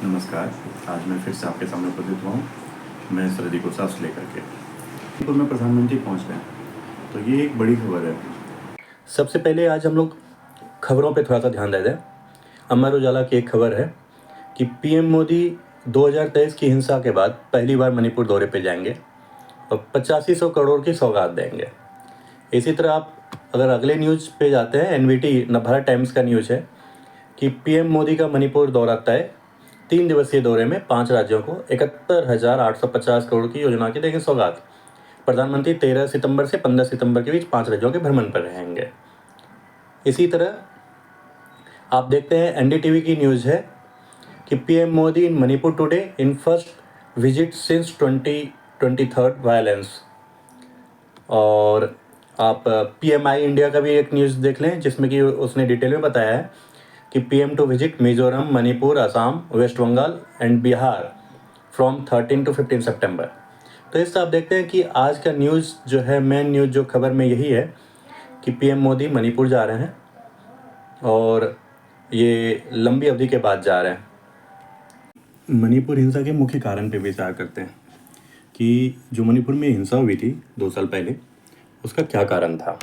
नमस्कार। आज मैं फिर से आपके सामने उपस्थित हुआ हूँ, मैं सरहदी को सांस लेकर के। मणिपुर में प्रधानमंत्री पहुँच रहे हैं, तो ये एक बड़ी खबर है। सबसे पहले आज हम लोग खबरों पे थोड़ा सा ध्यान दे दें। अमर उजाला की एक खबर है कि पीएम मोदी 2023 की हिंसा के बाद पहली बार मणिपुर दौरे पे जाएंगे और 8500 करोड़ की सौगात देंगे। इसी तरह आप अगर अगले न्यूज़ पे जाते हैं, एनवीटी नवभारत टाइम्स का न्यूज़ है कि पीएम मोदी का मणिपुर दौरा तय, 3 दिवसीय दौरे में 5 राज्यों को 71,850 करोड़ की योजना की देंगे सौगात। प्रधानमंत्री 13 सितंबर से 15 सितंबर के बीच 5 राज्यों के भ्रमण पर रहेंगे। इसी तरह आप देखते हैं एनडीटीवी की न्यूज़ है कि PM Modi in Manipur today in first visit since 2023 violence. और आप पीएमआई इंडिया का भी एक न्यूज़ देख लें जिसमें कि उसने डिटेल में बताया है कि PM to visit Mizoram, Manipur, Assam, West Bengal and Bihar from 13 to 15 सितंबर। तो इससे आप देखते हैं कि आज का न्यूज़ जो है, मेन न्यूज़ जो खबर में यही है कि पीएम मोदी मणिपुर जा रहे हैं और ये लंबी अवधि के बाद जा रहे हैं। मणिपुर हिंसा के मुख्य कारण पे विचार करते हैं कि जो मणिपुर में हिंसा हुई थी 2 साल पहले, उसका क्या कारण था।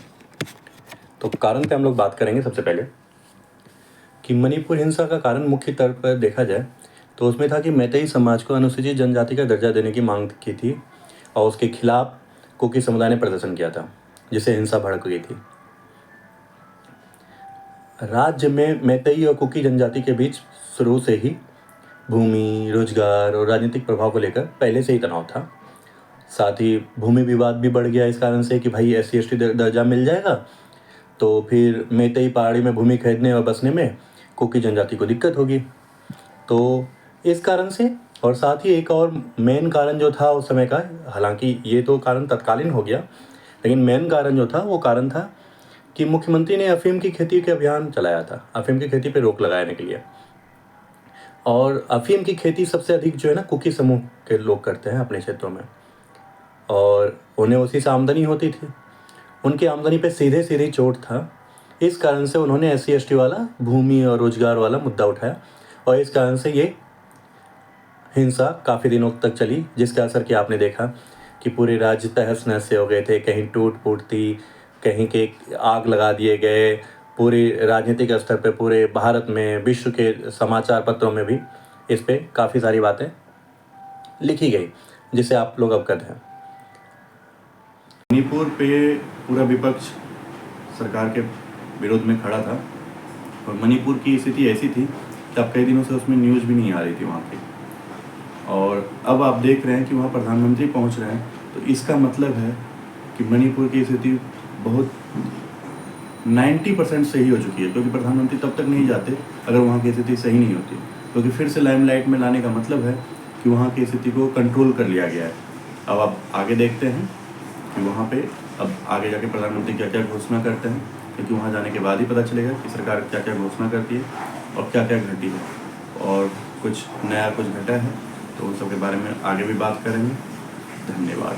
तो कारण पे हम लोग बात करेंगे। सबसे पहले कि मणिपुर हिंसा का कारण मुख्य तौर पर देखा जाए तो उसमें था कि मैतेई समाज को अनुसूचित जनजाति का दर्जा देने की मांग की थी और उसके खिलाफ कुकी समुदाय ने प्रदर्शन किया था, जिससे हिंसा भड़क गई थी। राज्य में मैतेई और कुकी जनजाति के बीच शुरू से ही भूमि, रोजगार और राजनीतिक प्रभाव को लेकर पहले से ही तनाव था। साथ ही भूमि विवाद भी बढ़ गया इस कारण से कि भाई SC/ST दर्जा मिल जाएगा तो फिर मैतेई पहाड़ी में भूमि खरीदने और बसने में कुकी जनजाति को दिक्कत होगी। तो इस कारण से, और साथ ही एक और मेन कारण जो था उस समय का, हालांकि ये तो कारण तत्कालीन हो गया, लेकिन मेन कारण जो था वो कारण था कि मुख्यमंत्री ने अफीम की खेती के अभियान चलाया था, अफीम की खेती पे रोक लगाने के लिए। और अफीम की खेती सबसे अधिक जो है ना कुकी समूह के लोग करते हैं अपने क्षेत्रों में, और उन्हें उसी से आमदनी होती थी। उनकी आमदनी पे सीधे सीधे चोट था। इस कारण से उन्होंने SC/ST वाला भूमि और रोजगार वाला मुद्दा उठाया और इस कारण से ये हिंसा काफ़ी दिनों तक चली, जिसका असर कि आपने देखा कि पूरे राज्य तहस नहस से हो गए थे। कहीं टूट फूट थी, कहीं के आग लगा दिए गए। पूरे राजनीतिक स्तर पे पूरे भारत में, विश्व के समाचार पत्रों में भी इस पे काफ़ी सारी बातें लिखी गई, जिससे आप लोग अवगत हैं। मणिपुर पे पूरा विपक्ष सरकार के विरोध में खड़ा था और मणिपुर की स्थिति ऐसी थी कि अब कई दिनों से उसमें न्यूज़ भी नहीं आ रही थी वहाँ की। और अब आप देख रहे हैं कि वहाँ प्रधानमंत्री पहुँच रहे हैं, तो इसका मतलब है कि मणिपुर की स्थिति बहुत 90% सही हो चुकी है, क्योंकि प्रधानमंत्री तब तक नहीं जाते अगर वहाँ की स्थिति सही नहीं होती। क्योंकि फिर से लाइमलाइट में लाने का मतलब है कि वहाँ की स्थिति को कंट्रोल कर लिया गया है। अब आप आगे देखते हैं कि वहाँ पे अब आगे जाके प्रधानमंत्री क्या क्या घोषणा करते हैं, क्योंकि वहाँ जाने के बाद ही पता चलेगा कि सरकार क्या क्या घोषणा करती है और क्या क्या घटी है, और कुछ नया कुछ घटा है, तो उन सब के बारे में आगे भी बात करेंगे। धन्यवाद।